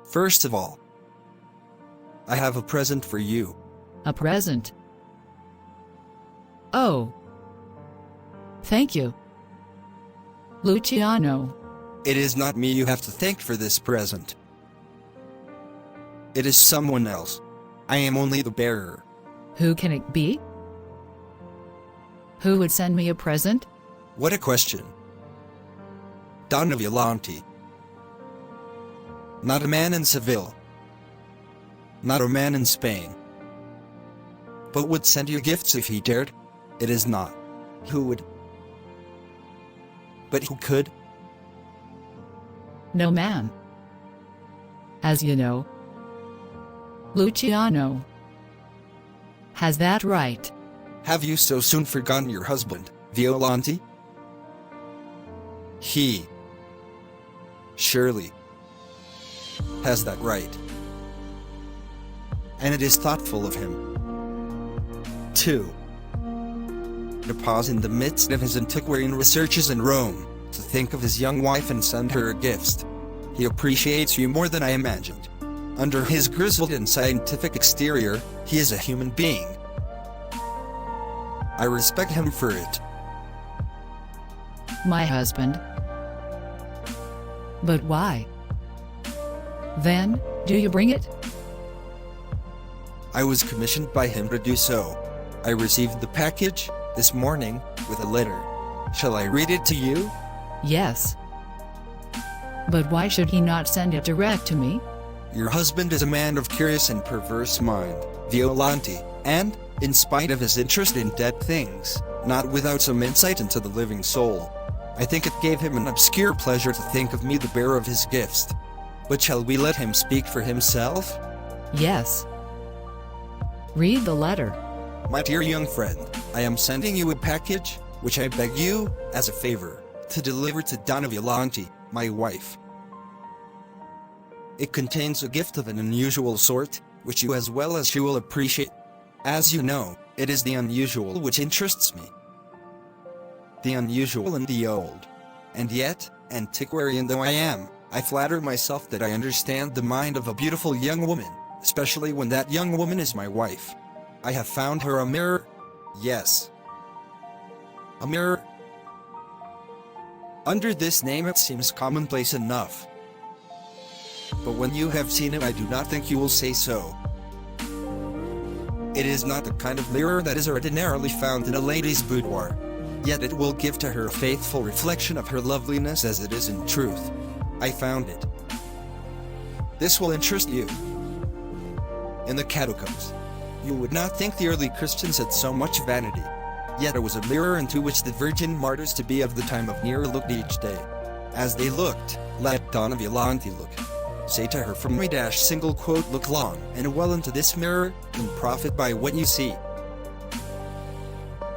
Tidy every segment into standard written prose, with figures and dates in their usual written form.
First of all, I have a present for you. A present? Oh. Thank you, Luciano. It is not me you have to thank for this present. It is someone else. I am only the bearer. Who can it be? Who would send me a present? What a question. Don Violante. Not a man in Seville. Not a man in Spain. But would send you gifts if he dared? It is not. Who would? But who could? No man. As you know, Luciano has that right. Have you so soon forgotten your husband, Violante? He surely has that right. And it is thoughtful of him, too, to pause in the midst of his antiquarian researches in Rome, to think of his young wife and send her a gift. He appreciates you more than I imagined. Under his grizzled and scientific exterior, he is a human being. I respect him for it. My husband? But why? Then, do you bring it? I was commissioned by him to do so. I received the package this morning with a letter. Shall I read it to you? Yes. But why should he not send it direct to me? Your husband is a man of curious and perverse mind, Violante, and, in spite of his interest in dead things, not without some insight into the living soul. I think it gave him an obscure pleasure to think of me the bearer of his gifts. But shall we let him speak for himself? Yes. Read the letter. My dear young friend, I am sending you a package, which I beg you, as a favor, to deliver to Donna Violante, my wife. It contains a gift of an unusual sort, which you as well as she will appreciate. As you know, it is the unusual which interests me. The unusual and the old. And yet, antiquarian though I am, I flatter myself that I understand the mind of a beautiful young woman, especially when that young woman is my wife. I have found her a mirror. Yes. A mirror. Under this name it seems commonplace enough. But when you have seen it, I do not think you will say so. It is not the kind of mirror that is ordinarily found in a lady's boudoir. Yet it will give to her a faithful reflection of her loveliness as it is in truth. I found it. This will interest you. In the catacombs. You would not think the early Christians had so much vanity. Yet it was a mirror into which the virgin martyrs to be of the time of Nero looked each day. As they looked, let Donna Violante look. Say to her from me single quote, look long and well into this mirror, and profit by what you see.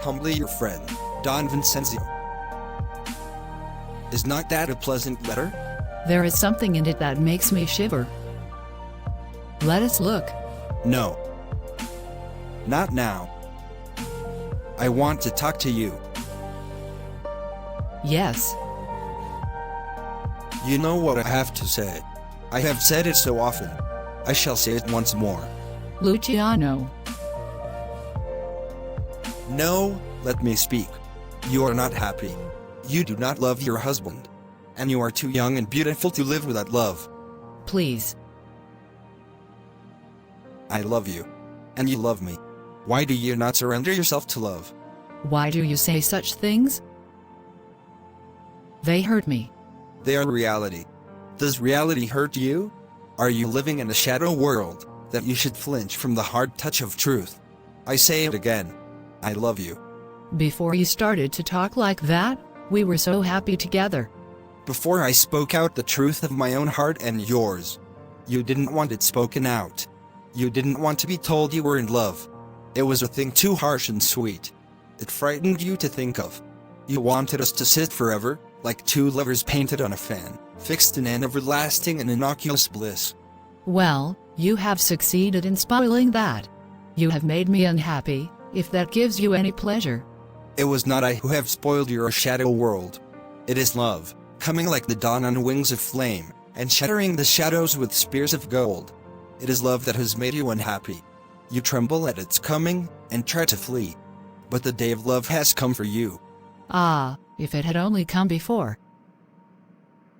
Humbly your friend, Don Vincenzio. Is not that a pleasant letter? There is something in it that makes me shiver. Let us look. No. Not now. I want to talk to you. Yes. You know what I have to say. I have said it so often. I shall say it once more. Luciano. No, let me speak. You are not happy. You do not love your husband. And you are too young and beautiful to live without love. Please. I love you. And you love me. Why do you not surrender yourself to love? Why do you say such things? They hurt me. They are reality. Does reality hurt you? Are you living in a shadow world, that you should flinch from the hard touch of truth? I say it again. I love you. Before you started to talk like that, we were so happy together. Before I spoke out the truth of my own heart and yours. You didn't want it spoken out. You didn't want to be told you were in love. It was a thing too harsh and sweet. It frightened you to think of. You wanted us to sit forever, like two lovers painted on a fan, fixed in an everlasting and innocuous bliss. Well, you have succeeded in spoiling that. You have made me unhappy, if that gives you any pleasure. It was not I who have spoiled your shadow world. It is love, coming like the dawn on wings of flame, and shattering the shadows with spears of gold. It is love that has made you unhappy. You tremble at its coming, and try to flee. But the day of love has come for you. Ah, if it had only come before.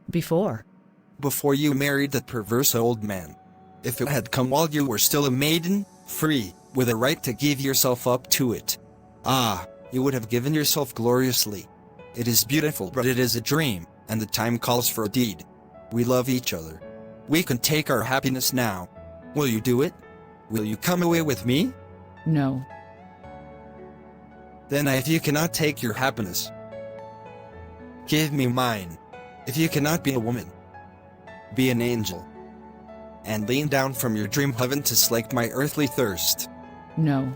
Before you married that perverse old man. If it had come while you were still a maiden, free, with a right to give yourself up to it. Ah, you would have given yourself gloriously. It is beautiful, but it is a dream, and the time calls for a deed. We love each other. We can take our happiness now. Will you do it? Will you come away with me? No. Then if you cannot take your happiness, give me mine. If you cannot be a woman, be an angel, and lean down from your dream heaven to slake my earthly thirst. No.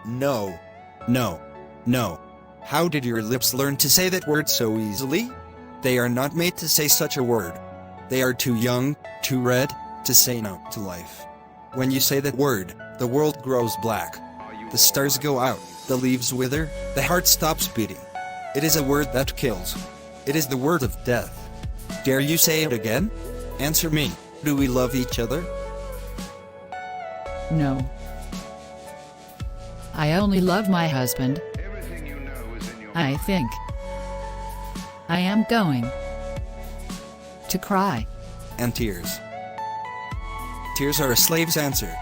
No. No. No. How did your lips learn to say that word so easily? They are not made to say such a word. They are too young, too red, to say no to life. When you say that word, the world grows black. The stars go out, the leaves wither, the heart stops beating. It is a word that kills. It is the word of death. Dare you say it again? Answer me, do we love each other? No. I only love my husband. I think I am going to cry. And tears. Tears are a slave's answer.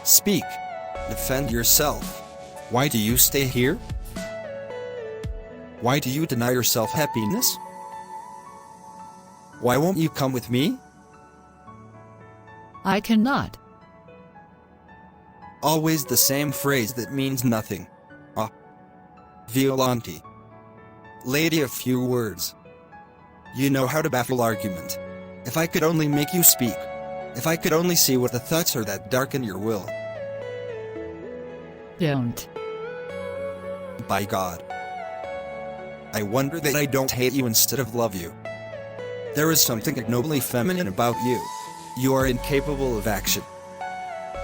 Speak. Defend yourself. Why do you stay here? Why do you deny yourself happiness? Why won't you come with me? I cannot. Always the same phrase that means nothing. Ah. Violante. Lady of few words. You know how to baffle argument. If I could only make you speak. If I could only see what the thoughts are that darken your will. Don't. By God. I wonder that I don't hate you instead of love you. There is something ignobly feminine about you. You are incapable of action.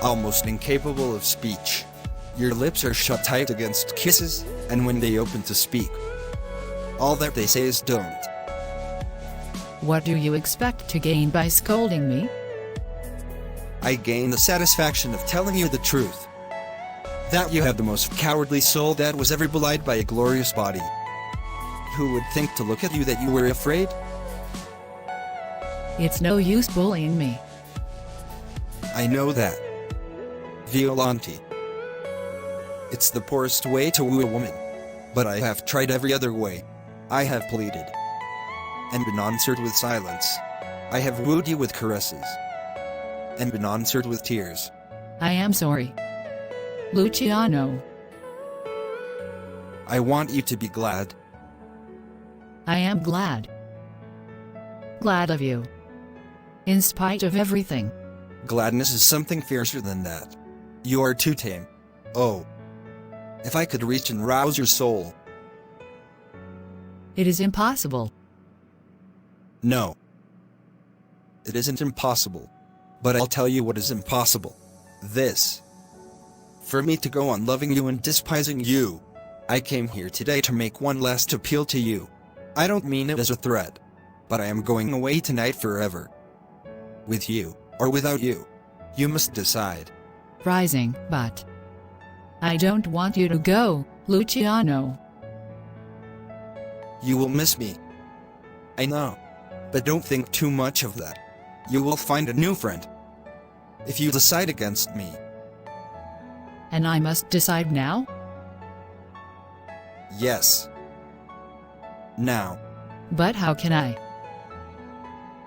Almost incapable of speech. Your lips are shut tight against kisses, and when they open to speak, all that they say is don't. What do you expect to gain by scolding me? I gain the satisfaction of telling you the truth. That you have the most cowardly soul that was ever belied by a glorious body. Who would think to look at you that you were afraid? It's no use bullying me. I know that. Violante. It's the poorest way to woo a woman. But I have tried every other way. I have pleaded. And been answered with silence. I have wooed you with caresses. And been answered with tears. I am sorry. Luciano. I want you to be glad. I am glad. Glad of you. In spite of everything. Gladness is something fiercer than that. You are too tame. Oh. If I could reach and rouse your soul. It is impossible. No. It isn't impossible. But I'll tell you what is impossible. This. For me to go on loving you and despising you. I came here today to make one last appeal to you. I don't mean it as a threat. But I am going away tonight forever. With you, or without you. You must decide. Rising, but I don't want you to go, Luciano. You will miss me. I know. But don't think too much of that. You will find a new friend. If you decide against me. And I must decide now? Yes. Now. But how can I?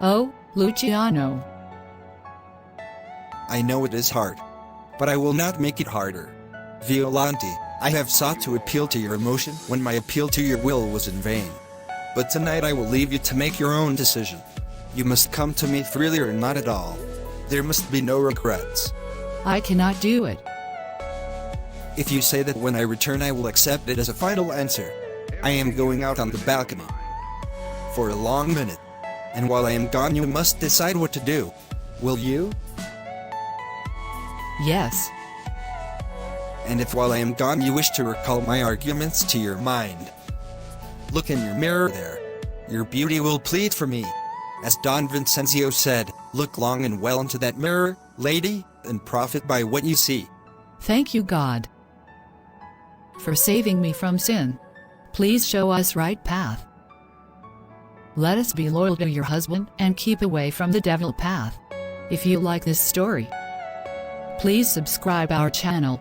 Oh, Luciano. I know it is hard. But I will not make it harder. Violante, I have sought to appeal to your emotion when my appeal to your will was in vain. But tonight I will leave you to make your own decision. You must come to me freely or not at all. There must be no regrets. I cannot do it. If you say that when I return I will accept it as a final answer, I am going out on the balcony. For a long minute. And while I am gone you must decide what to do. Will you? Yes. And if while I am gone you wish to recall my arguments to your mind, look in your mirror there. Your beauty will plead for me. As Don Vincenzio said, look long and well into that mirror, lady, and profit by what you see. Thank you, God, for saving me from sin. Please show us right path. Let us be loyal to your husband and keep away from the devil path. If you like this story, please subscribe our channel